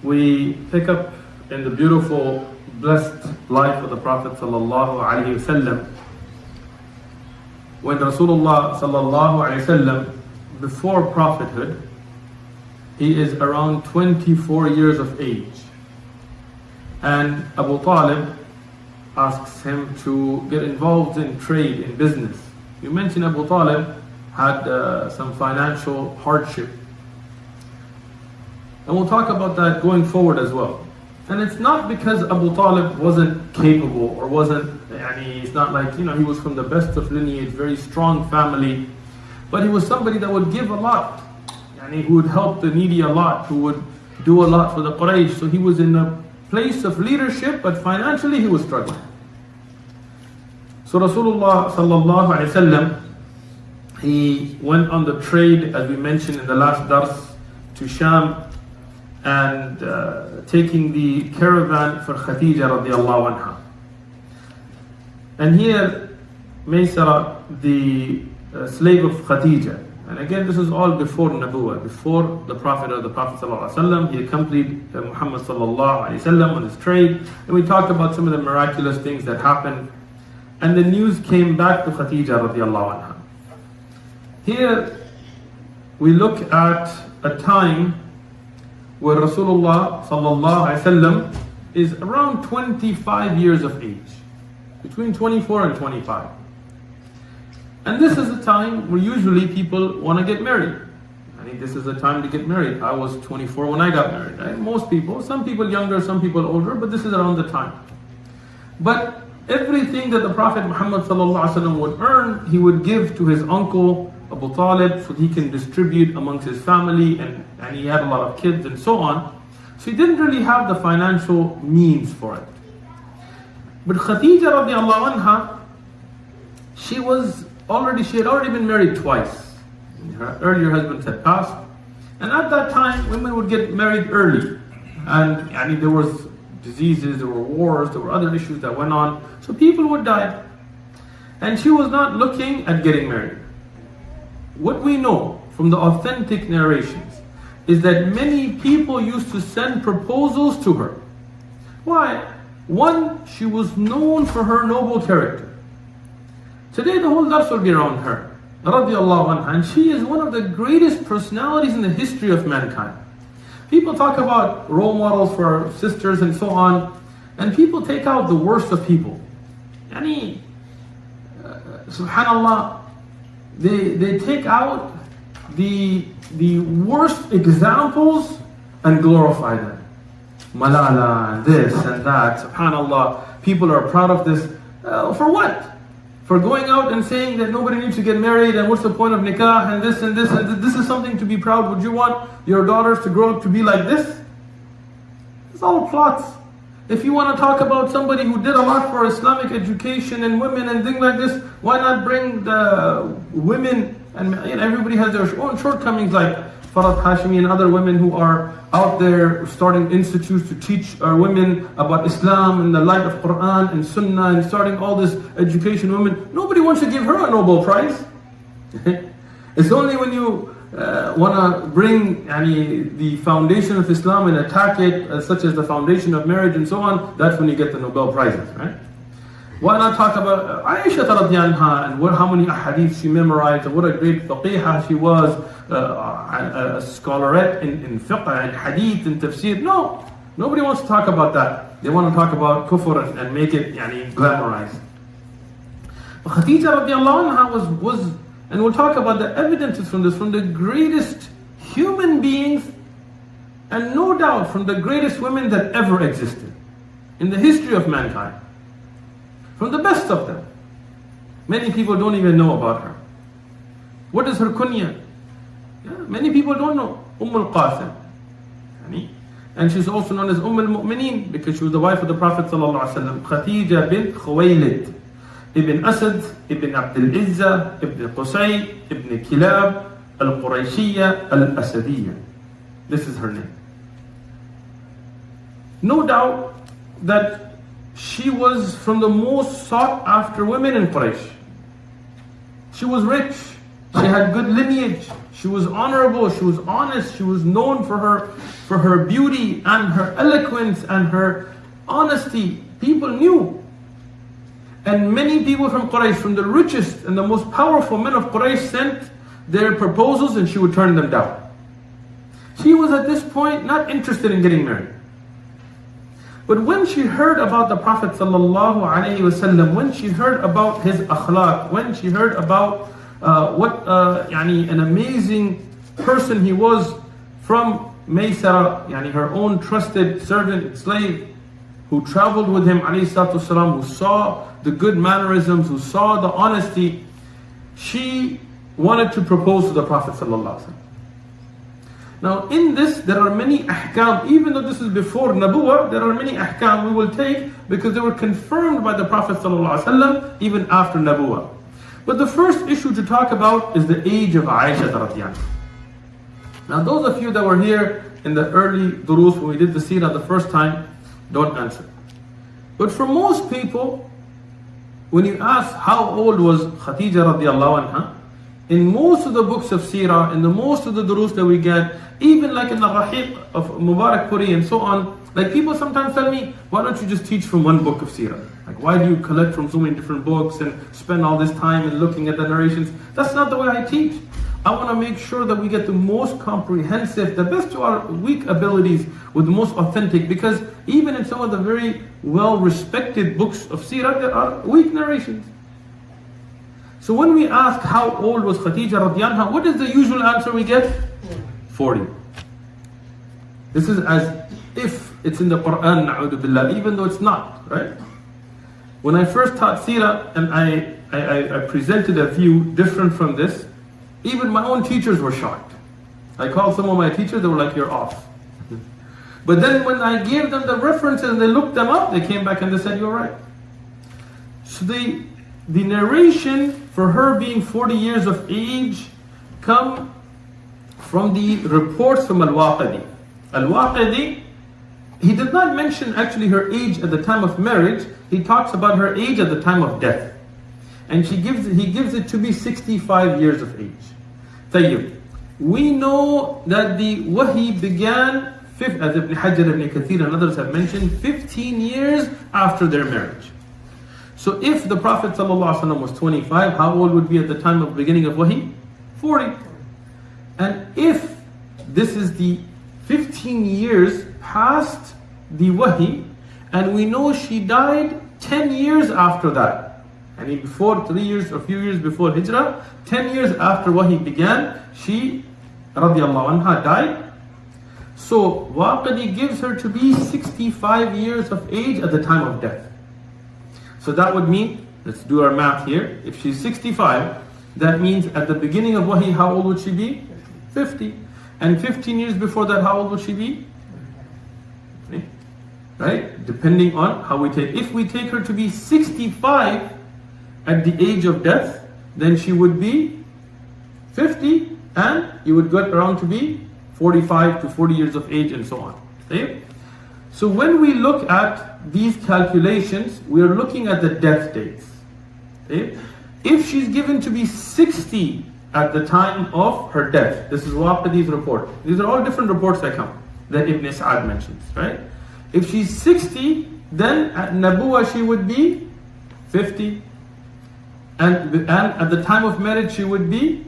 we pick up in the beautiful, blessed life of the Prophet sallallahu alaihi wasallam. When Rasulullah sallallahu alaihi wasallam, before prophethood, he is around 24 years of age. And Abu Talib asks him to get involved in trade, in business. You mentioned Abu Talib had some financial hardship. And we'll talk about that going forward as well. And it's not because Abu Talib wasn't capable or it's not like, he was from the best of lineage, very strong family. But he was somebody that would give a lot. Who would help the needy a lot, who would do a lot for the Quraysh. So he was in a place of leadership, but financially he was struggling. So Rasulullah sallallahu alaihi wasallam, he went on the trade, as we mentioned in the last dars, to Sham, and taking the caravan for Khadija radiallahu anha. And here, Seerah, the slave of Khadija, and again this is all before Nabuwah, before the Prophet of the Prophet ﷺ, he accompanied Muhammad ﷺ on his trade, and we talked about some of the miraculous things that happened, and the news came back to Khadija radiallahu anha. Here we look at a time where Rasulullah ﷺ is around 25 years of age, between 24 and 25. And this is a time where usually people want to get married. This is a time to get married. I was 24 when I got married. Right? Most people, some people younger, some people older, but this is around the time. But everything that the Prophet Muhammad ﷺ would earn, he would give to his uncle Abu Talib so he can distribute amongst his family, and he had a lot of kids and so on. So he didn't really have the financial means for it. But Khadija radiallahu anha, she had already been married twice. Her earlier husbands had passed. And at that time, women would get married early. And there was diseases, there were wars, there were other issues that went on. So people would die. And she was not looking at getting married. What we know from the authentic narrations is that many people used to send proposals to her. Why? One, she was known for her noble character. Today the whole dars will be around her, radiallahu anha, and she is one of the greatest personalities in the history of mankind. People talk about role models for sisters and so on, and people take out the worst of people. Subhanallah, they take out the worst examples and glorify them. Malala and this and that, subhanallah, people are proud of this. For what? For going out and saying that nobody needs to get married, and what's the point of nikah, and this and this, and this is something to be proud. Would you want your daughters to grow up to be like this? It's all plots. If you want to talk about somebody who did a lot for Islamic education and women and things like this, why not bring the women, and everybody has their own shortcomings, like Farhat Hashimi and other women who are out there starting institutes to teach our women about Islam in the light of Quran and Sunnah, and starting all this education women. Nobody wants to give her a Nobel Prize. It's only when you want to bring the foundation of Islam and attack it, such as the foundation of marriage and so on, that's when you get the Nobel Prizes, right? Why not talk about Aisha radiallahu anha and how many ahadith she memorized, and what a great faqihah she was, a scholarette in fiqh and hadith and tafsir. No, nobody wants to talk about that. They want to talk about kufr and make it glamorized. But Khadija radiallahu anha was, and we'll talk about the evidences from this, from the greatest human beings, and no doubt from the greatest women that ever existed in the history of mankind. From the best of them. Many people don't even know about her. What is her kunya? Many people don't know. al-Qasim. And she's also known as al-Mu'mineen because she was the wife of the Prophet ﷺ. Khadija bint Khuwaylid, ibn Asad, ibn Abdul Izza, ibn Qusay, ibn Kilab, al-Qurayshiyya, al-Asadiyya. This is her name. No doubt that she was from the most sought after women in Quraysh. She was rich. She had good lineage. She was honorable. She was honest. She was known for her beauty and her eloquence and her honesty. People knew. And many people from Quraysh, from the richest and the most powerful men of Quraysh, sent their proposals and she would turn them down. She was at this point not interested in getting married. But when she heard about the Prophet ﷺ, when she heard about his akhlaq, when she heard about what an amazing person he was from Seerah, her own trusted servant, slave, who traveled with him ﷺ, who saw the good mannerisms, who saw the honesty, she wanted to propose to the Prophet ﷺ. Now in this there are many ahkam, even though this is before Nabuwah, there are many ahkam we will take because they were confirmed by the Prophet ﷺ even after Nabuwah. But the first issue to talk about is the age of Aisha radhiyallahu anha. Now those of you that were here in the early durus when we did the Seerah the first time, don't answer. But for most people, when you ask how old was Khadija radhiyallahu anha, in most of the books of Seerah, in the most of the durus that we get, even like in the Rahiq of Mubarak Puri and so on, like people sometimes tell me, why don't you just teach from one book of Seerah? Like why do you collect from so many different books and spend all this time in looking at the narrations? That's not the way I teach. I want to make sure that we get the most comprehensive, the best to our weak abilities with the most authentic, because even in some of the very well-respected books of Seerah, there are weak narrations. So when we ask how old was Khadija radhiyallahu anha, what is the usual answer we get? 40. This is as if it's in the Quran, na'udhu billah, even though it's not, right? When I first taught Seerah and I presented a view different from this, even my own teachers were shocked. I called some of my teachers, they were like, you're off. But then when I gave them the references and they looked them up, they came back and they said, you're right. So the narration for her being 40 years of age come from the reports from Al-Waqidi. Al-Waqidi, he did not mention actually her age at the time of marriage, he talks about her age at the time of death. And he gives it to be 65 years of age. Tayyib. We know that the wahi began, as Ibn Hajar, Ibn Kathir and others have mentioned, 15 years after their marriage. So if the Prophet ﷺ was 25, how old would be at the time of beginning of wahi? 40. And if this is the 15 years past the wahi, and we know she died 10 years after that, I mean before 3 years, a few years before Hijrah, 10 years after wahi began, she radiyallahu anha died. So Waqidi gives her to be 65 years of age at the time of death. So that would mean, let's do our math here, if she's 65, that means at the beginning of wahi, how old would she be? 50. And 15 years before that, how old would she be? Right? Depending on how we take. If we take her to be 65 at the age of death, then she would be 50 and you would get around to be 45 to 40 years of age and so on. Okay? So when we look at these calculations, we are looking at the death dates. Okay? If she's given to be 60 at the time of her death, this is Waqidi's report. These are all different reports that come, that Ibn Sa'ad mentions, right? If she's 60, then at Nabuwah she would be 50. And at the time of marriage she would be,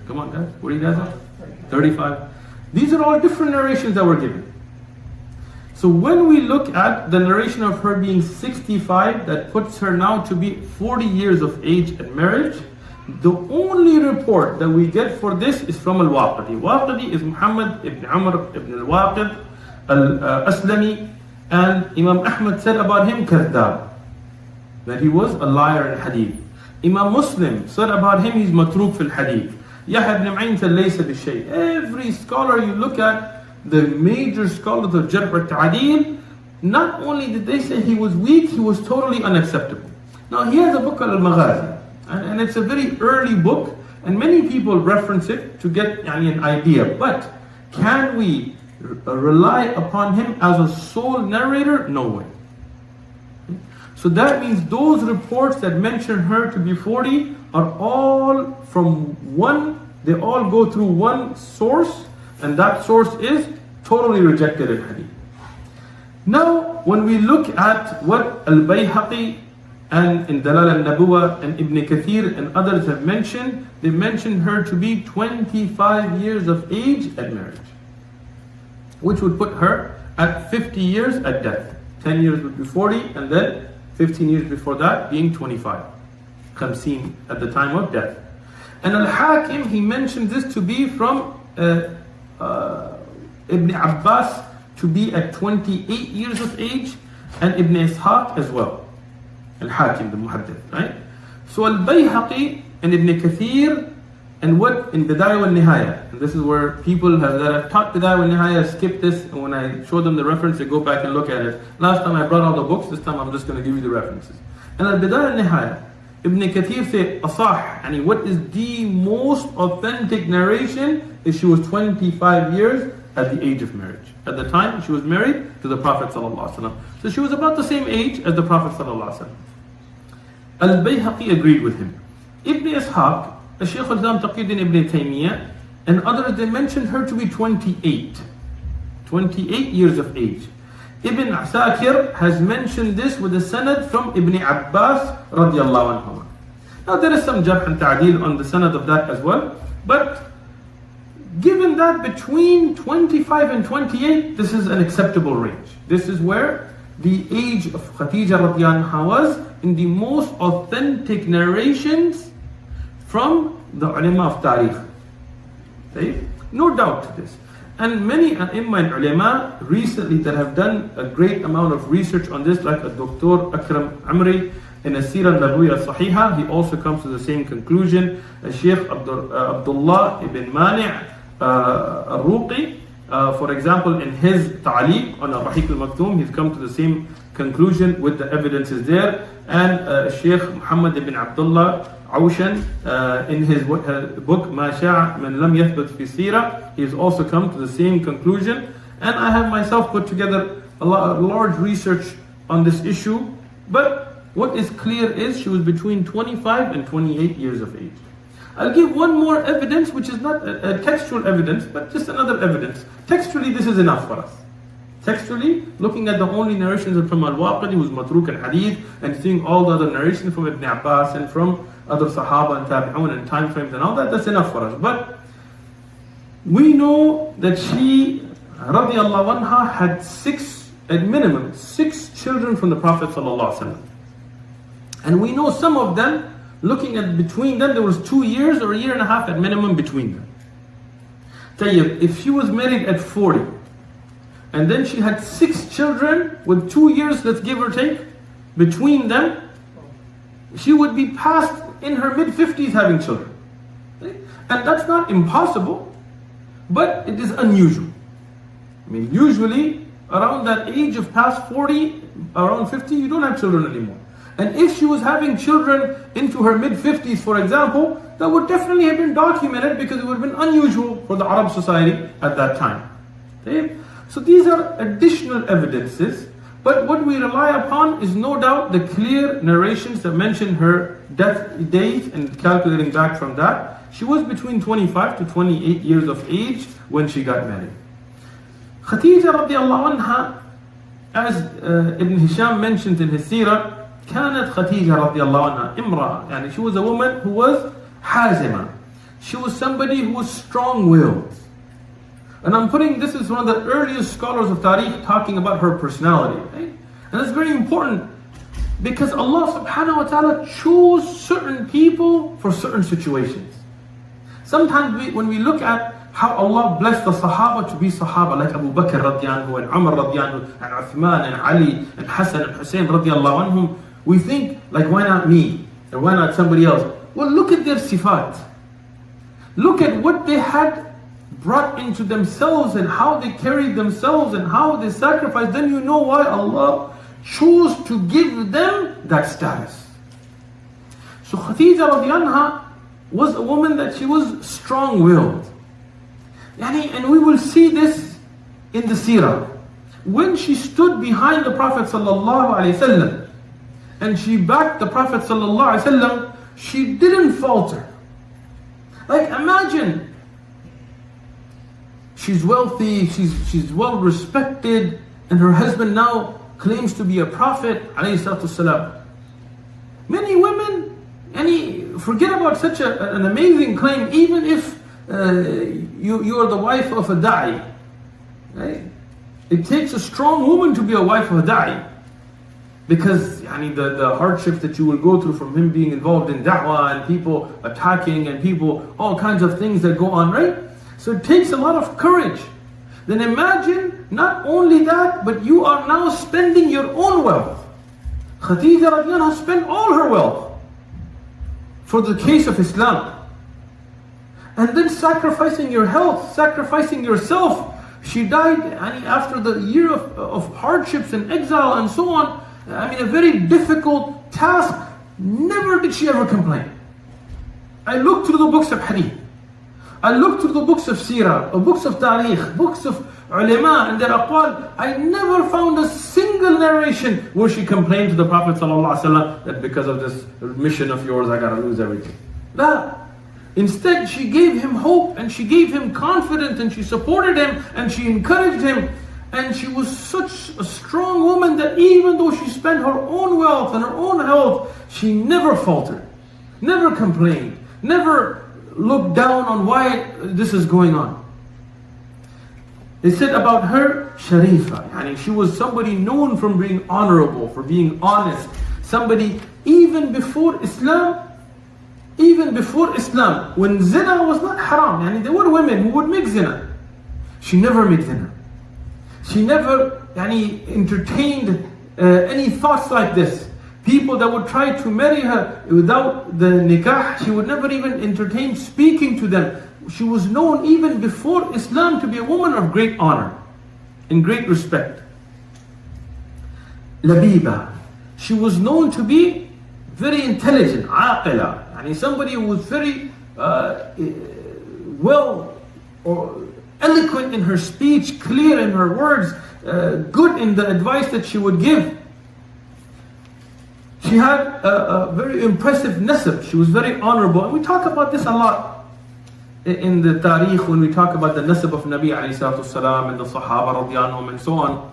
come on guys, what do you guys have? 35. These are all different narrations that were given. So when we look at the narration of her being 65, that puts her now to be 40 years of age at marriage. The only report that we get for this is from Al-Waqidi. Waqidi is Muhammad ibn Amr ibn Al-Waqid Al-Aslami, and Imam Ahmad said about him, Kadhab, that he was a liar in hadith. Imam Muslim said about him, he's matruk fil hadith. Yahya ibn Ma'in said, laysa bishay. Every scholar you look at, the major scholars of Jarh wa Ta'deel, not only did they say he was weak, he was totally unacceptable. Now he has a book called Al-Maghazi, and it's a very early book, and many people reference it to get an idea. But can we rely upon him as a sole narrator? No way. So that means those reports that mention her to be 40 are all from one, they all go through one source, and that source is totally rejected in hadith. Now, when we look at what Al-Bayhaqi and in Dalal al-Nabuwa and Ibn Kathir and others have mentioned, they mentioned her to be 25 years of age at marriage, which would put her at 50 years at death. 10 years would be 40, and then 15 years before that being 25. Khamseen at the time of death. And Al-Hakim, he mentioned this to be from Ibn Abbas to be at 28 years of age, and Ibn Ishaq as well. Al-Hakim, the Muhaddith, right? So Al-Bayhaqi and Ibn Kathir, and what in Bidayah wal Nihaya, and this is where people that have taught Bidayah wal Nihaya skip this, and when I show them the reference, they go back and look at it. Last time I brought all the books, this time I'm just going to give you the references. And Al-Bidayah wal Nihaya, Ibn Kathir said, Asah, and what is the most authentic narration is she was 25 years at the age of marriage. At the time she was married to the Prophet ﷺ. So she was about the same age as the Prophet ﷺ. Al-Bayhaqi agreed with him. Ibn Ishaq, Shaykh al-Islam Taqiyuddin Ibn Taymiyyah, and others, they mentioned her to be 28 years of age. Ibn Asakir has mentioned this with a sanad from Ibn Abbas radiallahu anhu. Now there is some jarh and ta'deel on the sanad of that as well, but given that between 25 and 28, this is an acceptable range. This is where the age of Khadija radiallahu anha was in the most authentic narrations from the ulama of tariq. Okay? No doubt to this. And many ai-imma and ulama recently that have done a great amount of research on this, like Dr. Akram Amri in a Seerah Nabawiyya Sahiha, he also comes to the same conclusion. Sheikh Abdullah ibn Mani' al-Ruqi, for example, in his ta'liq on Ar-Rahiq al-Maktoum, he's come to the same conclusion with the evidences there. And Sheikh Muhammad ibn Abdullah Awshan, in his book Ma Sha'a Man Lam Yathbat Fi Seerah, he has also come to the same conclusion. And I have myself put together a large research on this issue. But what is clear is she was between 25 and 28 years of age. I'll give one more evidence, which is not a textual evidence, but just another evidence. Textually, this is enough for us. Textually, looking at the only narrations from Al-Waqidi, who's Matruk and Hadith, and seeing all the other narrations from Ibn Abbas and from other Sahaba and Tabi'un and time frames and all that, that's enough for us. But we know that she, radiallahu anha, had at minimum, 6 children from the Prophet ﷺ. And we know some of them, looking at between them, there was 2 years or a year and a half at minimum between them. Tayyib, if she was married at 40, and then she had 6 children with 2 years, let's give or take, between them, she would be past in her mid-50s having children. And that's not impossible, but it is unusual. I mean, usually around that age of past 40, around 50, you don't have children anymore. And if she was having children into her mid-50s, for example, that would definitely have been documented because it would have been unusual for the Arab society at that time. Okay? So these are additional evidences, but what we rely upon is no doubt the clear narrations that mention her death date, and calculating back from that, she was between 25 to 28 years of age when she got married. Khadija radiallahu anha, as Ibn Hisham mentions in his Seerah, كانت خديجة رضي الله عنها امرأة, and she was a woman who was حازمة. She was somebody who was strong-willed. And I'm putting, this is one of the earliest scholars of Tariq talking about her personality. Right? And that's very important because Allah subhanahu wa ta'ala chose certain people for certain situations. Sometimes when we look at how Allah blessed the Sahaba to be Sahaba, like Abu Bakr radiallahu anhu, and Umar radiallahu anhu, and Uthman, and Ali, and Hassan, and Hussein radiallahu anhum, we think, like, why not me? Or why not somebody else? Well, look at their sifat. Look at what they had brought into themselves and how they carried themselves and how they sacrificed. Then you know why Allah chose to give them that status. So Khadija radiallahu anha was a woman that she was strong-willed. And we will see this in the Seerah. When she stood behind the Prophet sallallahu alaihi wasallam and she backed the Prophet sallallahu alaihi wasallam, she didn't falter. Like imagine, she's wealthy, she's well respected, and her husband now claims to be a prophet, alayhi salatu salam. Many women, forget about such an amazing claim, even if you are the wife of a da'i. Right? It takes a strong woman to be a wife of a da'i. Because the hardships that you will go through from him being involved in da'wah and people attacking and people, all kinds of things that go on, right? So it takes a lot of courage. Then imagine, not only that, but you are now spending your own wealth. Khadija radiallahu anha spent all her wealth for the case of Islam. And then sacrificing your health, sacrificing yourself. She died after the year of hardships and exile and so on. A very difficult task. Never did she ever complain. I looked through the books of hadith. I looked through the books of Seerah, books of Tarikh, books of ulama and their aqwal. I never found a single narration where she complained to the Prophet ﷺ that because of this mission of yours I gotta lose everything. No. Instead, she gave him hope and she gave him confidence and she supported him and she encouraged him. And she was such a strong woman that even though she spent her own wealth and her own health, she never faltered, never complained, never looked down on why this is going on. They said about her, Sharifa. She was somebody known for being honorable, for being honest. Somebody, even before Islam, when zina was not haram, there were women who would make zina. She never made zina. She never entertained any thoughts like this. People that would try to marry her without the nikah, she would never even entertain speaking to them. She was known even before Islam to be a woman of great honor and great respect. Labiba. She was known to be very intelligent, aqila. Somebody who was very well or eloquent in her speech, clear in her words, good in the advice that she would give. She had a very impressive nasab. She was very honorable. And we talk about this a lot in the Tarikh when we talk about the nasab of Nabi alayhi salatu salam and the Sahaba radiallahu anhum and so on.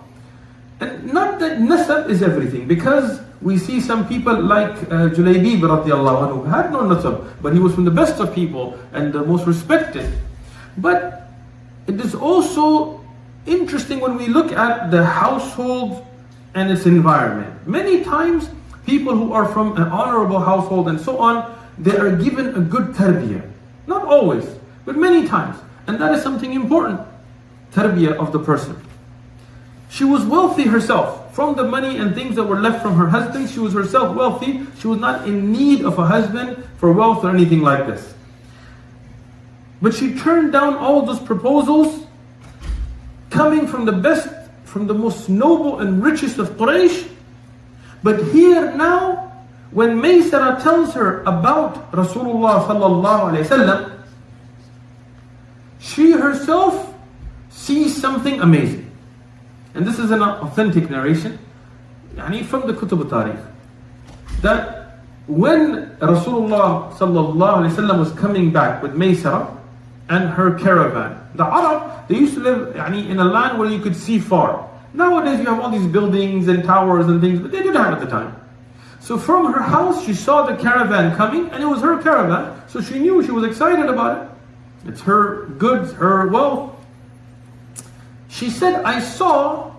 And not that nasab is everything, because we see some people like Julaybib radiallahu anhu who had no nasab, but he was from the best of people and the most respected. But it is also interesting when we look at the household and its environment. Many times, people who are from an honorable household and so on, they are given a good tarbiyah. Not always, but many times. And that is something important. Tarbiyah of the person. She was wealthy herself. From the money and things that were left from her husband, she was herself wealthy. She was not in need of a husband for wealth or anything like this. But she turned down all those proposals coming from the best, from the most noble and richest of Quraysh. But here now, when Seerah tells her about Rasulullah sallallahu alayhi wasallam, she herself sees something amazing. And this is an authentic narration, from the Kutub al-Tarikh, that when Rasulullah sallallahu alayhi wasallam was coming back with Seerah and her caravan, the Arab, they used to live in a land where you could see far. Nowadays you have all these buildings and towers and things, but they didn't have at the time. So from her house she saw the caravan coming, and it was her caravan, so she knew, she was excited about it. It's her goods, her wealth. She said, I saw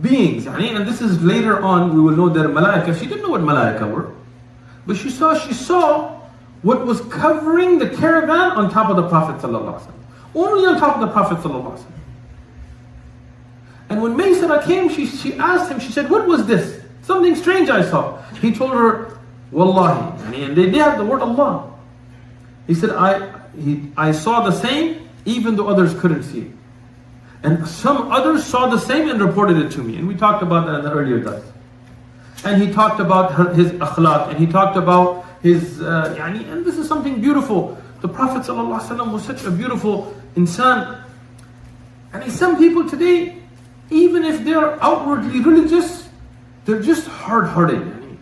beings, and this is later on we will know they're malaika. She didn't know what malaika were, but she saw what was covering the caravan on top of the Prophet ﷺ. Only on top of the Prophet ﷺ. And when Seerah came, she asked him, she said, what was this? Something strange I saw. He told her, Wallahi, and they have the word Allah. He said, I saw the same, even though others couldn't see it. And some others saw the same and reported it to me. And we talked about that in the earlier days. And he talked about his akhlaq, and he talked about his, and this is something beautiful. The Prophet ﷺ was such a beautiful insan. And some people today, even if they are outwardly religious, they're just hard-hearted.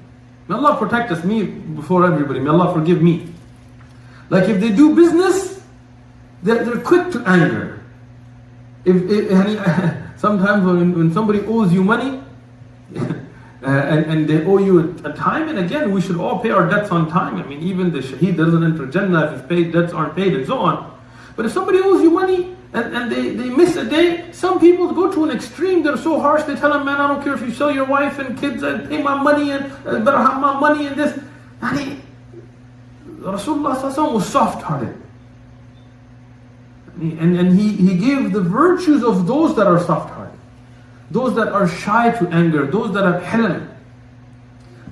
May Allah protect us, me before everybody, may Allah forgive me. Like if they do business, they're quick to anger. Sometimes when somebody owes you money, and they owe you a time, and again, we should all pay our debts on time. I mean, even the shaheed doesn't enter Jannah if his debts aren't paid and so on. But if somebody owes you money, and they miss a day, some people go to an extreme, they're so harsh, they tell them, man, I don't care if you sell your wife and kids and pay my money and better have my money and this. And Rasulullah was soft-hearted. And he gave the virtues of those that are soft-hearted, those that are shy to anger, those that are hilm.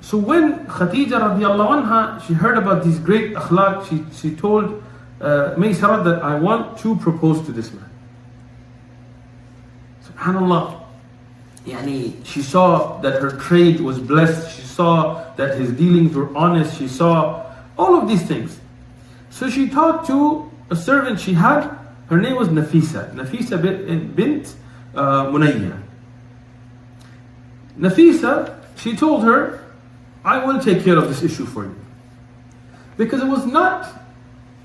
So when Khadija radiallahu anha, she heard about these great akhlaq, she told Seerah that I want to propose to this man. SubhanAllah. She saw that her trade was blessed, she saw that his dealings were honest, she saw all of these things. So she talked to a servant she had, her name was Nafisa bint Munayya. Nafisa, she told her, I will take care of this issue for you. Because it was not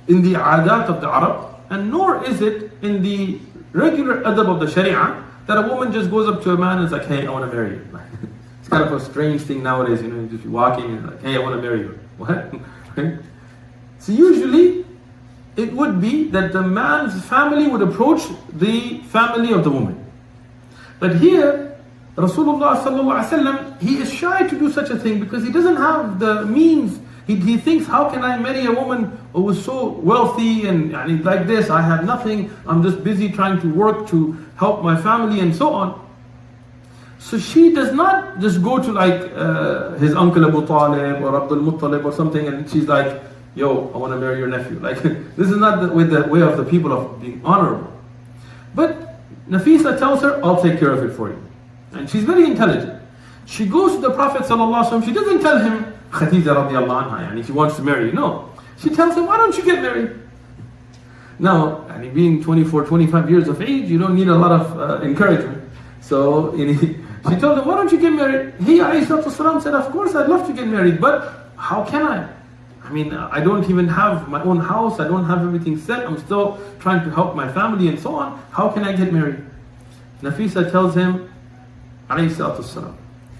in the adat of the Arab, and nor is it in the regular adab of the Sharia, that a woman just goes up to a man and is like, hey, I want to marry you. It's kind of a strange thing nowadays, you just be walking and like, hey, I want to marry you. What? Right? So usually, it would be that the man's family would approach the family of the woman. But here, Rasulullah sallallahu alaihi wasallam, he is shy to do such a thing because he doesn't have the means. He thinks, how can I marry a woman who is so wealthy and like this? I have nothing. I'm just busy trying to work to help my family and so on. So she does not just go to like his uncle Abu Talib or Abdul Muttalib or something, and she's like, yo, I want to marry your nephew. Like, this is not the way of the people of being honorable. But Nafisa tells her, I'll take care of it for you. And she's very intelligent. She goes to the Prophet ﷺ, she doesn't tell him, Khadija radiallahu anha, and she wants to marry you. No. She tells him, why don't you get married? Now, being 24, 25 years of age, you don't need a lot of encouragement. So she told him, why don't you get married? He ﷺ said, of course I'd love to get married, but how can I? I don't even have my own house, I don't have everything set, I'm still trying to help my family and so on. How can I get married? Nafisa tells him, ﷺ,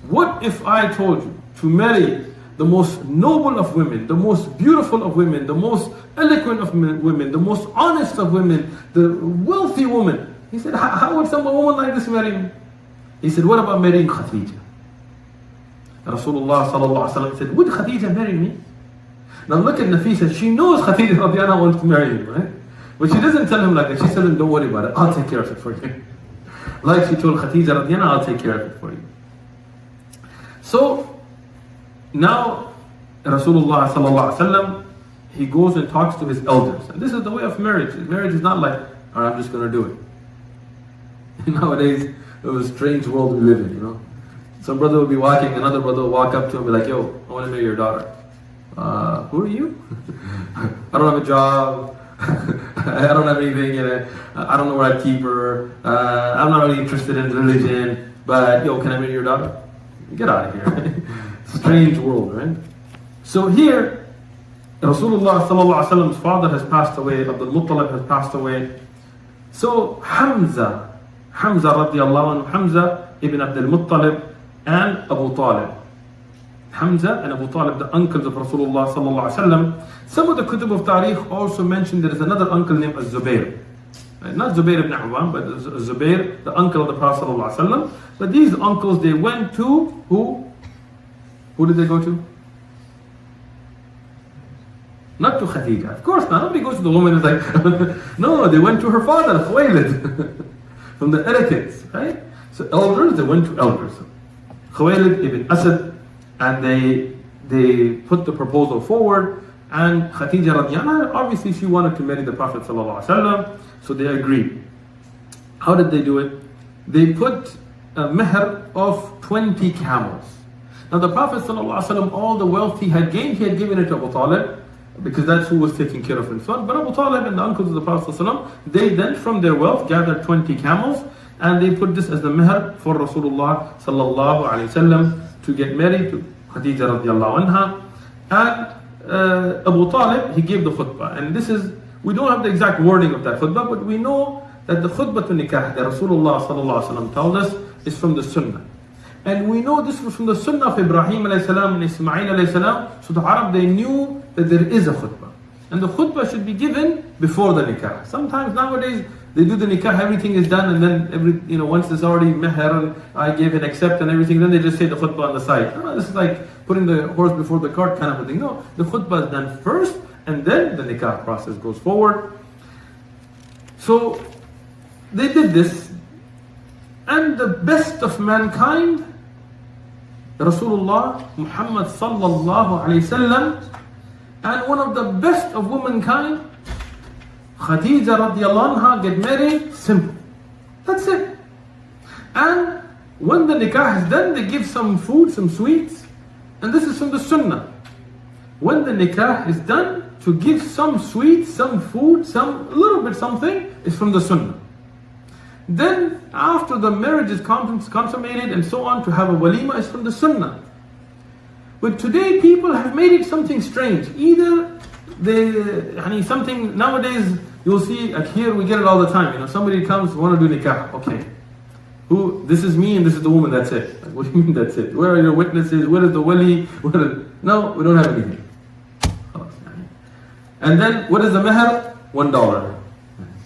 what if I told you to marry the most noble of women, the most beautiful of women, the most eloquent of women, the most honest of women, the wealthy woman? He said, how would some woman like this marry me? He said, what about marrying Khadija? Rasulullah sallallahu alaihi wasallam said, would Khadija marry me? Now look at Nafisa, she knows Khadija radiallahu anha wants to marry him, right? But she doesn't tell him like that, she tells him, don't worry about it, I'll take care of it for you. Like she told Khadija radiallahu anha, I'll take care of it for you. So, now Rasulullah sallallahu alaihi wasallam, he goes and talks to his elders. And this is the way of marriage. Marriage is not like, alright, I'm just going to do it. Nowadays, it was a strange world we live in, Some brother will be walking, another brother will walk up to him and be like, yo, I want to marry your daughter. Who are you? I don't have a job. I don't have anything in it. I don't know where I'd keep her. I'm not really interested in religion. But, yo, can I marry your daughter? Get out of here. Strange world, right? So here, Rasulullah sallallahu alaihi wasallam's father has passed away, Abdul Muttalib has passed away. So Hamza radiallahu anhu, Hamza ibn Abdul Muttalib and Abu Talib. Hamza and Abu Talib, the uncles of Rasulullah sallallahu alaihi wasallam. Some of the kutub of Tariq also mention there is another uncle named Az-Zubair. Not Zubair ibn Awam, but Zubair, the uncle of the Prophet sallallahu alaihi wasallam. But these uncles, they went to who? Who did they go to? Not to Khadija. Of course not. Nobody goes to the woman and is like, no, they went to her father, Khuwaylid. From the etiquettes, right? So elders, they went to elders. Khuwaylid ibn Asad, and they put the proposal forward, and Khadija radiallahu anha, obviously she wanted to marry the Prophet sallallahu alaihi wasallam, so they agreed. How did they do it? They put a mehr of 20 camels. Now the Prophet ﷺ, all the wealth he had gained, he had given it to Abu Talib, because that's who was taking care of his son. But Abu Talib and the uncles of the Prophet ﷺ, they then from their wealth gathered 20 camels, and they put this as the mehr for Rasulullah sallallahu alaihi wasallam to get married to Khadija radiallahu anha. And Abu Talib, he gave the khutbah. And this is, we don't have the exact wording of that khutbah, but we know that the khutbah to nikah that Rasulullah sallallahu alaihi wasallam told us is from the sunnah. And we know this was from the sunnah of Ibrahim alayhi salam and Ismail alayhi salam. So the Arab, they knew that there is a khutbah. And the khutbah should be given before the nikah. Sometimes nowadays, they do the nikah, everything is done, and then once it's already meher and I give and accept and everything, then they just say the khutbah on the side. No, this is like putting the horse before the cart kind of a thing. No, the khutbah is done first, and then the nikah process goes forward. So they did this, and the best of mankind, Rasulullah Muhammad sallallahu alayhi wasallam, and one of the best of womankind, Khadija radiallahu anha, get married, simple. That's it. And when the nikah is done, they give some food, some sweets, and this is from the sunnah. When the nikah is done, to give some sweets, some food, a little bit something, is from the sunnah. Then after the marriage is consummated and so on, to have a walima is from the sunnah. But today people have made it something strange. Either something nowadays you'll see, like here we get it all the time. Somebody comes, want to do nikah. Okay, this is me and this is the woman. That's it. Like, what do you mean that's it? Where are your witnesses? Where is the wali? No, we don't have anything. And then what is the meher? $1.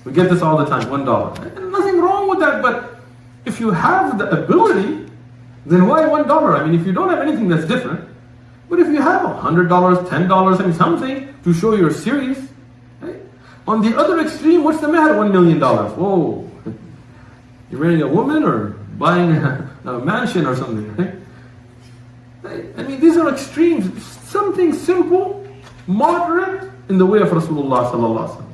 We get this all the time. $1. And nothing wrong with that. But if you have the ability, then why $1? I mean, if you don't have anything, that's different. But if you have $100, $10, and something to show you're serious, right? On the other extreme, what's the meher? $1 million. Whoa, you're marrying a woman or buying a mansion or something, right? I mean, these are extremes. Something simple, moderate, in the way of Rasulullah sallallahu alaihi wasallam.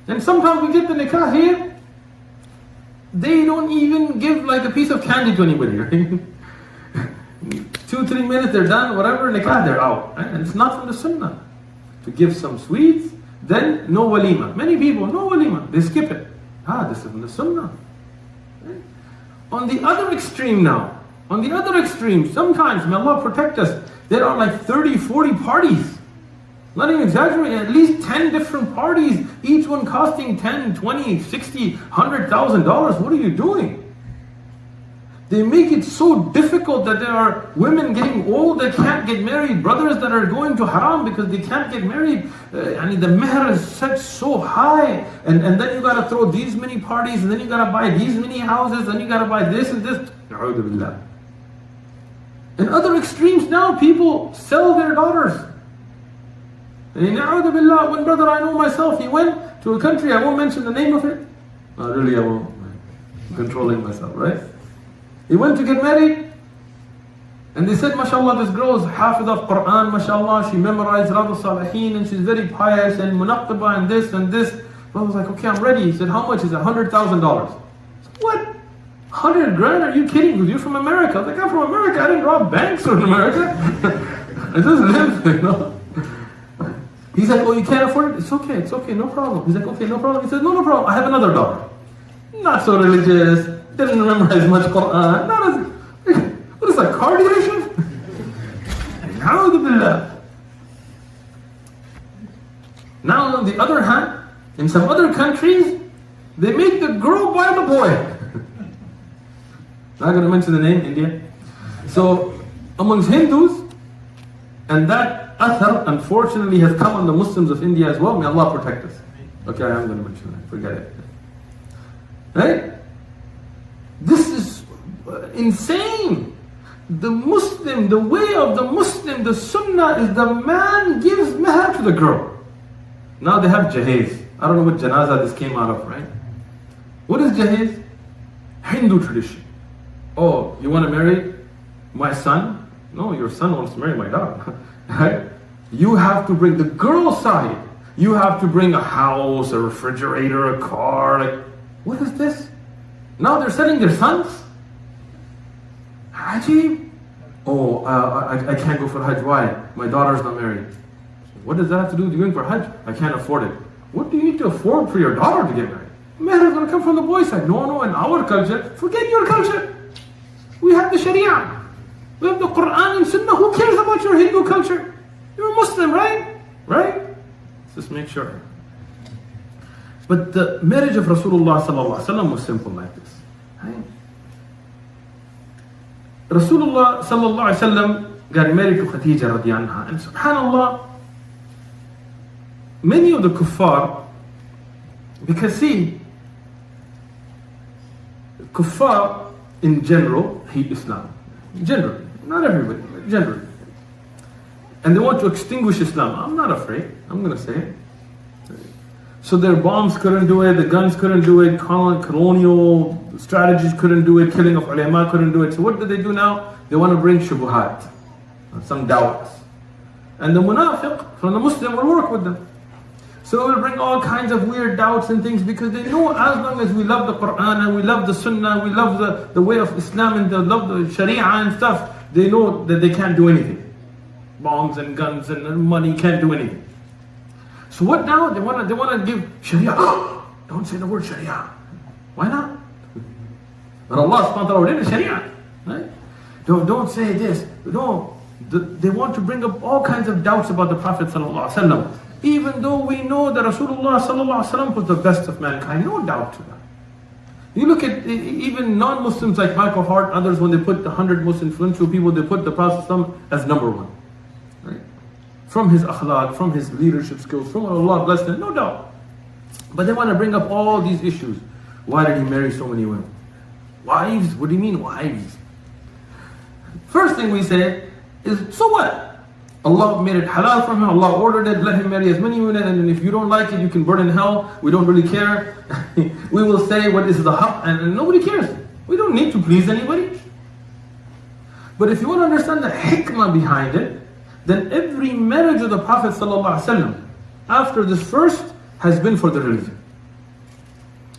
And sometimes we get the nikah here, they don't even give like a piece of candy to anybody, right? 2-3 minutes, they're done, whatever, nikah, they're out. Right? And it's not from the sunnah. To give some sweets, then no walima. Many people, no walima, they skip it. This is from the sunnah. Right? On the other extreme now, sometimes, may Allah protect us, there are like 30, 40 parties. Not even exaggerating, at least 10 different parties, each one costing $10, $20, $60, $100,000. What are you doing? They make it so difficult that there are women getting old that can't get married, brothers that are going to haram because they can't get married. The meher is set so high, and then you got to throw these many parties, and then you got to buy these many houses, and you got to buy this and this. A'udhu billah. In other extremes now, people sell their daughters. Na'udhu billah, one brother I know myself, he went to a country, I won't mention the name of it. Really I won't. I'm controlling myself, right? He went to get married, and they said, mashallah, this girl is hafid of Quran, mashallah, she memorized Radu Salihin, and she's very pious, and munaqaba, and this and this. I was like, okay, I'm ready. He said, how much is it? $100,000. What? 100 grand? Are you kidding? Because you're from America. I was like, I'm from America. I didn't rob banks in America. I just live, He's like, oh, you can't afford it? It's okay, no problem. He's like, okay, no problem. He said, no problem. I have another daughter. Not so religious, didn't memorize much Quran. What is that, car dealership? A'udhu billah. Now, on the other hand, in some other countries, they make the girl buy the boy. Not going to mention the name, India. So, amongst Hindus, and that athar, unfortunately, has come on the Muslims of India as well. May Allah protect us. Okay, I am going to mention that. Forget it. Right? This is insane. The Muslim, the way of the Muslim, the sunnah is the man gives meher to the girl. Now they have jahez. I don't know what janaza this came out of, right? What is jahez? Hindu tradition. Oh, you want to marry my son? No, your son wants to marry my daughter. Right? You have to bring the girl side. You have to bring a house, a refrigerator, a car. Like, what is this? Now they're selling their sons? Hajji? Oh, I can't go for Hajj. Why? My daughter's not married. What does that have to do with you going for Hajj? I can't afford it. What do you need to afford for your daughter to get married? Man, it's going to come from the boy side. No, in our culture, forget your culture. We have the Sharia. We have the Quran and Sunnah. Who cares about your Hindu culture? You're a Muslim, right? Right? Just make sure. But the marriage of Rasulullah sallallahu alaihi wasallam was simple like this. Right? Rasulullah sallallahu alaihi wasallam got married to Khadija radiallahu anha, and subhanallah, many of the kuffar, because see, kuffar in general hate Islam. Generally, not everybody, but generally. And they want to extinguish Islam. I'm not afraid, I'm going to say it. So their bombs couldn't do it, the guns couldn't do it, colonial strategies couldn't do it, killing of ulama couldn't do it. So what do they do now? They want to bring shubuhat, some doubts. And the munafiq from the Muslim will work with them. So it will bring all kinds of weird doubts and things, because they know as long as we love the Quran and we love the Sunnah, we love the way of Islam and they love the Sharia and stuff, they know that they can't do anything. Bombs and guns and money can't do anything. So what now? They want to give Sharia. Don't say the word Sharia. Why not? But Allah subhanahu wa ta'ala ordained Sharia. Right? Don't say this. No. They want to bring up all kinds of doubts about the Prophet sallallahu alaihi wasallam. Even though we know that Rasulullah sallallahu alaihi wasallam was the best of mankind. No doubt to that. You look at even non-Muslims like Michael Hart, others, when they put the 100 most influential people, they put the Prophet as number one. Right? From his akhlaq, from his leadership skills, from what Allah blessed him, no doubt. But they want to bring up all these issues. Why did he marry so many women? Wives? What do you mean wives? First thing we say is, so what? Allah made it halal from him, Allah ordered it, let him marry as many women, and then if you don't like it, you can burn in hell. We don't really care. We will say what is the haqq, and nobody cares. We don't need to please anybody. But if you want to understand the hikmah behind it, then every marriage of the Prophet ﷺ after this first has been for the religion.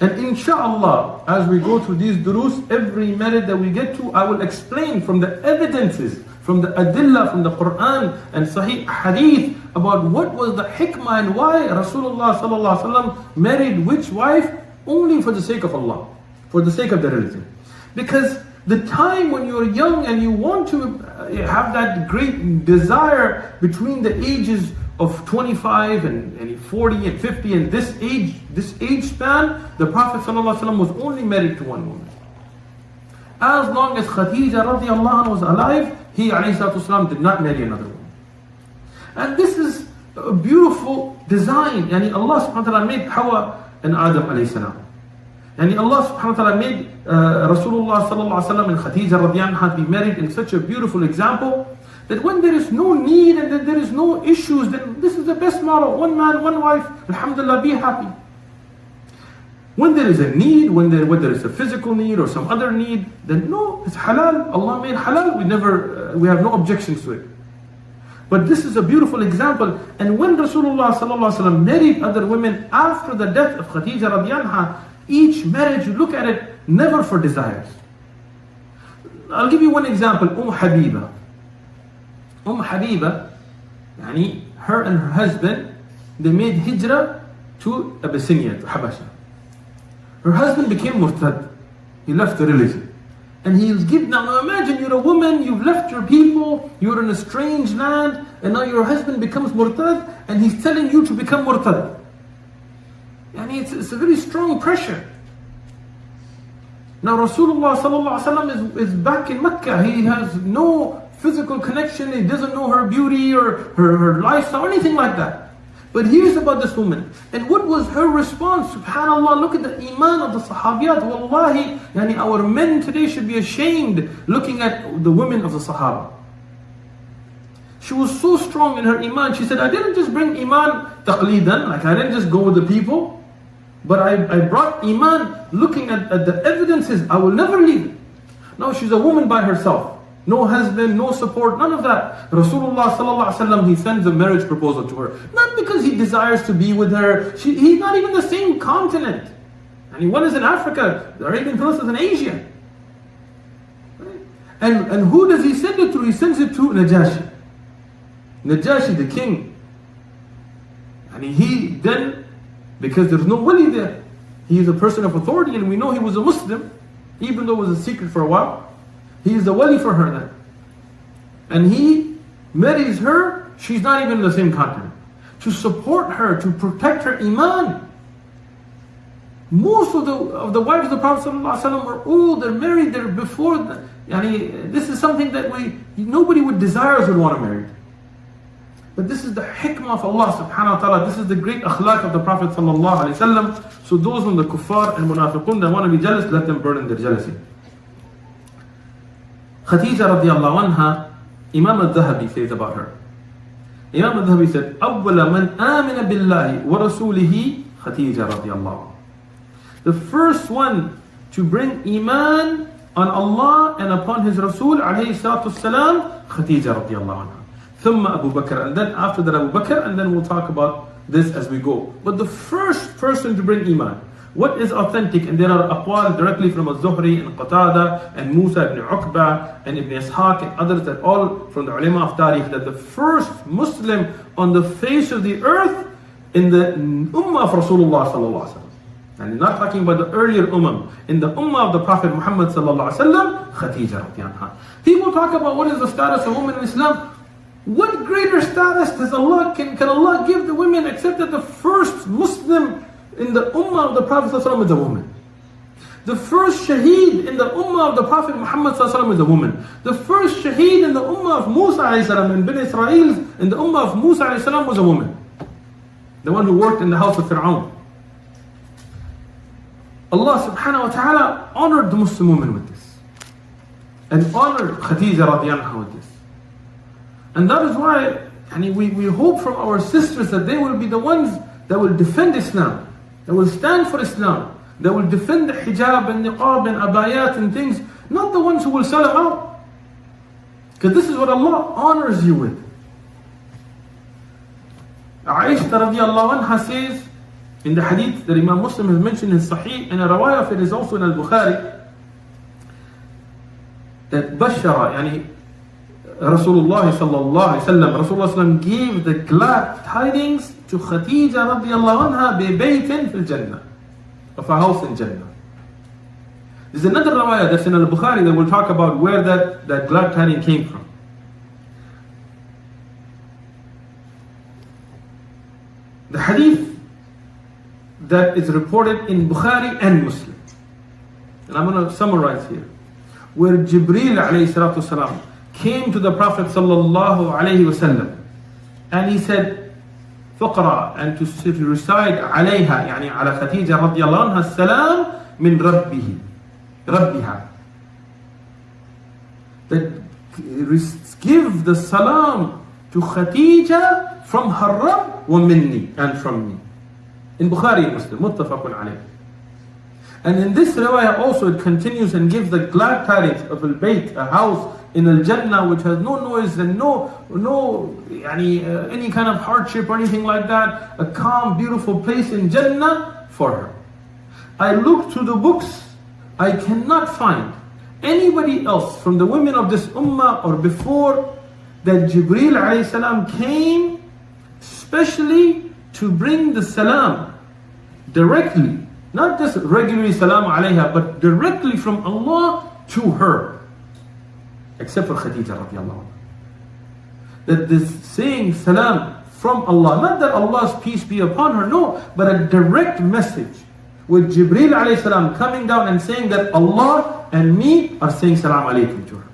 And inshaAllah, as we go through these durus, every marriage that we get to, I will explain from the evidences, from the adillah, from the Quran and Sahih Hadith, about what was the hikmah and why Rasulullah ﷺ married which wife only for the sake of Allah, for the sake of the religion. Because the time when you're young and you want to have that great desire between the ages of 25 and 40 and 50 and this age span, the Prophet ﷺ was only married to one woman. As long as Khadija radiallahu anha was alive, he ﷺ did not marry another woman. And this is a beautiful design. Yani Allah subhanahu wa ta'ala made Hawa and Adam alayhi salam. And Allah subhanahu wa ta'ala made Rasulullah sallallahu alaihi wasallam and Khadija radiallahu anha be married in such a beautiful example that when there is no need and that there is no issues, then this is the best model. One man, one wife, alhamdulillah, be happy. When there is a need, whether it's a physical need or some other need, then no, it's halal. Allah made halal. We have no objections to it. But this is a beautiful example. And when Rasulullah sallallahu alaihi wasallam married other women after the death of Khadija radiallahu anha, each marriage, you look at it, never for desires. I'll give you one example. Habiba. Habiba, yani her and her husband, they made hijrah to Abyssinia, to Habasha. Her husband became murtad. He left the religion. And he's given, now imagine you're a woman, you've left your people, you're in a strange land, and now your husband becomes murtad, and he's telling you to become murtad. Yani it's a very strong pressure. Now Rasulullah sallallahu alaihi wasallam is back in Mecca. He has no physical connection. He doesn't know her beauty or her lifestyle or anything like that. But here's about this woman. And what was her response? SubhanAllah, look at the iman of the sahabiyat. Wallahi, yani our men today should be ashamed looking at the women of the Sahaba. She was so strong in her iman. She said, I didn't just bring iman taqlidan, like I didn't just go with the people, but I brought iman looking at the evidences. I will never leave it. Now she's a woman by herself. No husband, no support, none of that. Rasulullah sallallahu alaihi wasallam, he sends a marriage proposal to her. Not because he desires to be with her. He's not even the same continent. And one is in Africa, the Arabian Peninsula is in Asia. Right? And who does he send it to? He sends it to Najashi. Najashi, the king. And he then, because there's no wali there, he is a person of authority, and we know he was a Muslim, even though it was a secret for a while. He is the wali for her then. and he marries her, she's not even in the same continent. To support her, to protect her iman. Most of the wives of the Prophet ﷺ were old, they're married, they're before. This is something that nobody with desires would want to marry. But this is the hikmah of Allah subhanahu wa ta'ala. This is the great akhlaq of the Prophet ﷺ. So those from the kuffar and munafiqun that want to be jealous, let them burn in their jealousy. Khadija radiallahu anha, Imam al-Dhahabi says about her. Imam al-Dhahabi said, أَوَّلَ مَنْ آمِنَ بِاللَّهِ وَرَسُولِهِ Khadija radiallahu anha. The first one to bring iman on Allah and upon His Rasul alayhi salatu wasalam, Khadija radiallahu anha. ثم Abu Bakr, and then after that Abu Bakr, and then we'll talk about this as we go. But the first person to bring iman, what is authentic, and there are aqwal directly from al-Zuhri and Qatada and Musa ibn Uqba and Ibn Ishaq and others, that all from the ulama of Tariq, that the first Muslim on the face of the earth in the ummah of Rasulullah sallallahu alaihi wasallam. And not talking about the earlier ummah, in the ummah of the Prophet Muhammad sallallahu alaihi wasallam, Khadija radiallahu anha. People talk about what is the status of women in Islam. What greater status does Allah, can Allah give the women except that the first Muslim in the ummah of the Prophet sallallahu alaihi wasallam is a woman. The first shaheed in the ummah of the Prophet Muhammad sallallahu alaihi wasallam is a woman. The first shaheed in the ummah of Musa alayhi salam, in Bani Israel, in the ummah of Musa alayhi salam, was a woman. The one who worked in the house of Fir'aun. Allah subhanahu wa ta'ala honored the Muslim woman with this. And honored Khadija radiallahu anha with this. And that is why we hope from our sisters that they will be the ones that will defend Islam, that will stand for Islam, that will defend the hijab and niqab and abayat and things, not the ones who will sell them out. Because this is what Allah honors you with. Aisha radiallahu anha says, in the hadith that Imam Muslim has mentioned in Sahih, and a rawayah of it is also in Al-Bukhari, that Bashara, Rasulullah sallallahu alaihi wasallam, Rasulullah gave the glad tidings to Khadija radiallahu anha bi baytin fil Jannah, of a house in Jannah. There's another rawayah that's in Al-Bukhari that we'll talk about where that glad tidings came from. The hadith that is reported in Bukhari and Muslim, and I'm going to summarize here, where Jibreel alayhi salatu wasalam came to the Prophet sallallahu alayhi wasallam, and he said, فقرأ, and to recite عليها, يعني على خديجة رضي الله عنها السلام من ربها, that give the salam to Khadija from her Rabb wa minni, and from me. In Bukhari and Muslim, muttafaqun alayh. And in this riwayah also it continues and gives the glad tidings of al-bayt, a house in al-Jannah which has no noise and any kind of hardship or anything like that. A calm, beautiful place in Jannah for her. I looked through the books, I cannot find anybody else from the women of this ummah or before that Jibreel alayhi salam came specially to bring the salam directly, not just regularly salam alayha, but directly from Allah to her, except for Khadija radiallahu anha. That this saying salam from Allah, not that Allah's peace be upon her, no, but a direct message with Jibreel alayhi salam coming down and saying that Allah and me are saying salam alaykum to her.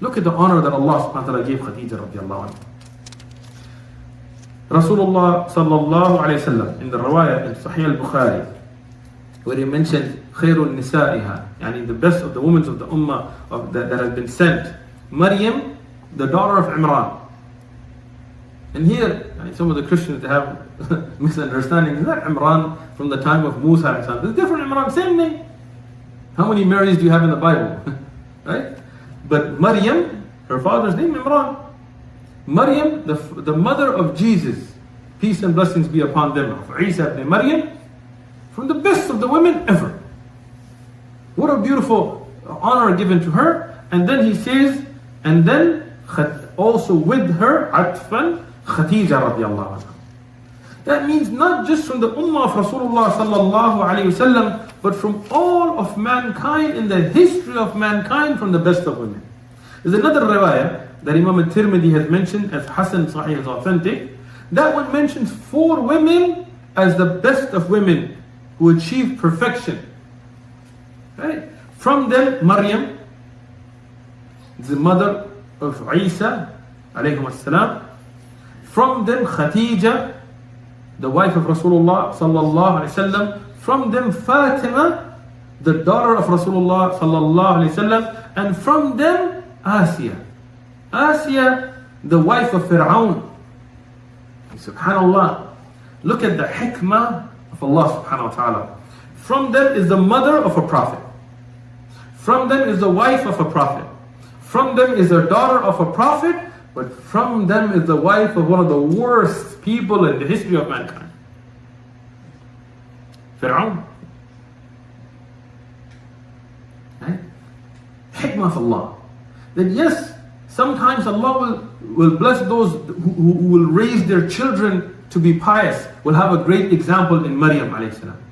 Look at the honor that Allah subhanahu wa ta'ala gave Khadija radiallahu anha. Rasulullah sallallahu alayhi wasallam in the riwayah in Sahih al-Bukhari, where he mentioned khairun nisa'iha, the best of the women of the ummah that have been sent, Maryam, the daughter of Imran. And here, some of the Christians have misunderstanding. Is that Imran from the time of Musa? There's different Imran, same name. How many Marys do you have in the Bible? Right? But Maryam, her father's name Imran. Maryam, the mother of Jesus, peace and blessings be upon them, of Isa ibn Maryam, from the best of the women ever. What a beautiful honor given to her. And then he says, and then also with her, atfan, Khadija radiallahu anha. That means not just from the ummah of Rasulullah sallallahu alayhi wasallam, but from all of mankind, in the history of mankind, from the best of women. There's another riwayah that Imam al-Tirmidhi has mentioned as Hasan Sahih, is authentic. That one mentions 4 women as the best of women who achieved perfection. Right? From them, Maryam, the mother of Isa, alayhim as-salam. From them, Khadija, the wife of Rasulullah sallallahu alayhi wasallam. From them, Fatima, the daughter of Rasulullah sallallahu alayhi wasallam. And from them, Asiya. Asiya, the wife of Fir'aun. Subhanallah. Look at the hikmah of Allah subhanahu wa ta'ala. From them is the mother of a prophet. From them is the wife of a prophet. From them is the daughter of a prophet. But from them is the wife of one of the worst people in the history of mankind. Fir'aun. Right? Hikmah of Allah. That yes, sometimes Allah will bless those who will raise their children to be pious, will have a great example in Maryam alayhi salam.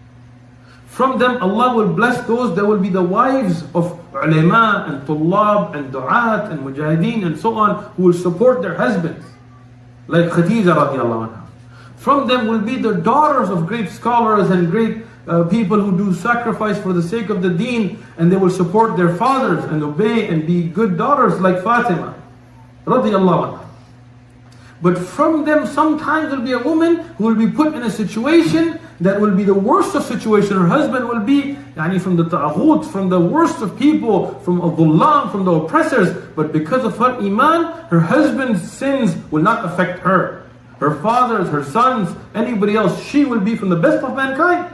From them Allah will bless those that will be the wives of ulama and tullab and du'at and mujahideen and so on, who will support their husbands, like Khadija radiallahu anha. From them will be the daughters of great scholars and great people who do sacrifice for the sake of the deen, and they will support their fathers and obey and be good daughters like Fatima radiallahu anha. But from them sometimes there will be a woman who will be put in a situation that will be the worst of situation. Her husband will be from the ta'ghut, from the worst of people, from al-dhullam, from the oppressors. But because of her iman, her husband's sins will not affect her. Her fathers, her sons, anybody else, she will be from the best of mankind.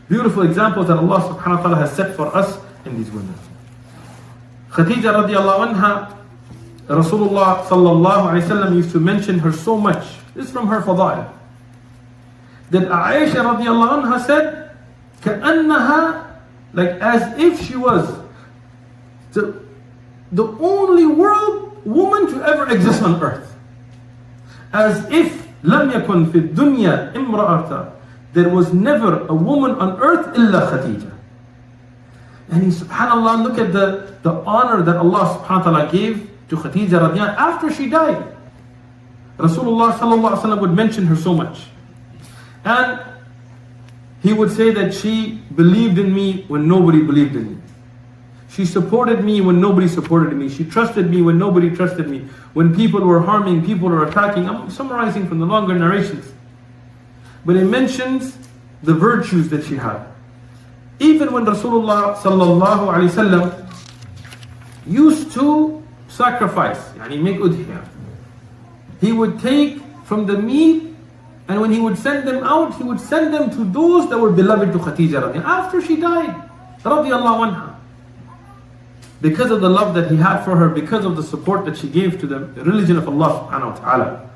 Beautiful examples that Allah subhanahu wa ta'ala has set for us in these women. Khadija radiallahu anha, Rasulullah sallallahu alayhi wa sallam used to mention her so much. This is from her fadail. That Aisha radiallahu anha said, كَأَنَّهَا, like as if she was the only woman to ever exist on earth. As if لَمْ يَكُنْ فِي الدُّنْيَا إِمْرَأَةً, there was never a woman on earth إِلَّا Khadija. And subhanAllah, look at the honor that Allah subhanahu wa ta'ala gave to Khadija radiallahu anha after she died. Rasulullah sallallahu alaihi wasallam would mention her so much. And he would say that she believed in me when nobody believed in me. She supported me when nobody supported me. She trusted me when nobody trusted me. When people were harming, people were attacking. I'm summarizing from the longer narrations. But it mentions the virtues that she had. Even when Rasulullah sallallahu alaihi wasallam used to sacrifice, make udhiyah, he would take from the meat, and when he would send them out, he would send them to those that were beloved to Khadija after she died radiallahu anha. Because of the love that he had for her, because of the support that she gave to the religion of Allah subhanahu wa ta'ala.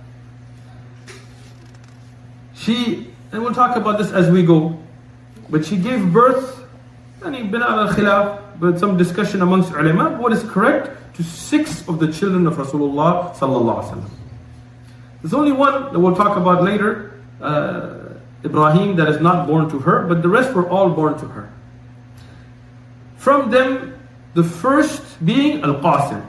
And we'll talk about this as we go, but she gave birth, bina al-khilaf, but some discussion amongst ulama, what is correct, to 6 of the children of Rasulullah sallallahu alaihi wasallam. There's only one that we'll talk about later, Ibrahim, that is not born to her, but the rest were all born to her. From them, the first being Al-Qasim.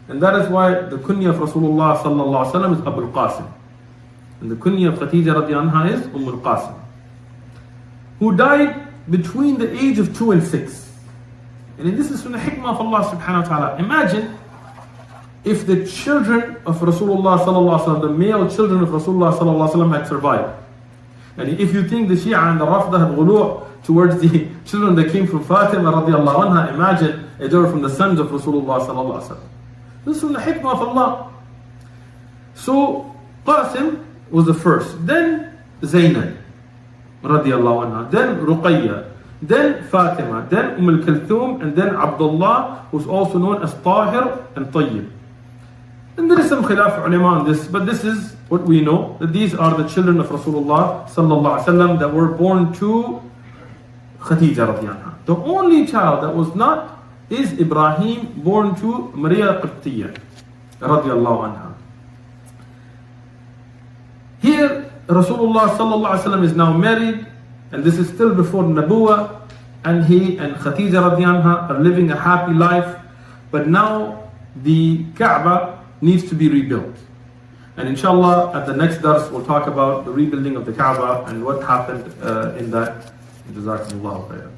And that is why the kunya of Rasulullah sallallahu alaihi wasallam is Abu Al-Qasim. And the kunya of Khadija radiallahu anha is Al-Qasim. Who died between the age of 2 and 6. And this is from the hikmah of Allah subhanahu wa ta'ala. Imagine if the children of Rasulullah sallallahu alaihi wasallam, the male children of Rasulullah sallallahu alaihi wasallam had survived. And if you think the Shia and the Rafdah had ghulu' towards the children that came from Fatima radiallahu anha, imagine if they were from the sons of Rasulullah sallallahu alaihi wasallam. This is from the hikmah of Allah. So Qasim was the first, then Zainab radiallahu anha, then Ruqayya, then Fatima, then Al-Kulthum, and then Abdullah, who's also known as Tahir and Tayyib. And there is some khilaf ulama on this, but this is what we know, that these are the children of Rasulullah sallallahu alaihi wasallam that were born to Khadija radiallahu anha. The only child that was not is Ibrahim, born to Maria Qibtiyya radiallahu anha. Here Rasulullah sallallahu alaihi wasallam is now married, and this is still before Nabuwah, and he and Khadija radiallahu anha are living a happy life. But now the Kaaba needs to be rebuilt. And inshallah, at the next dars, we'll talk about the rebuilding of the Kaaba and what happened in that. Jazakumullahu khairan.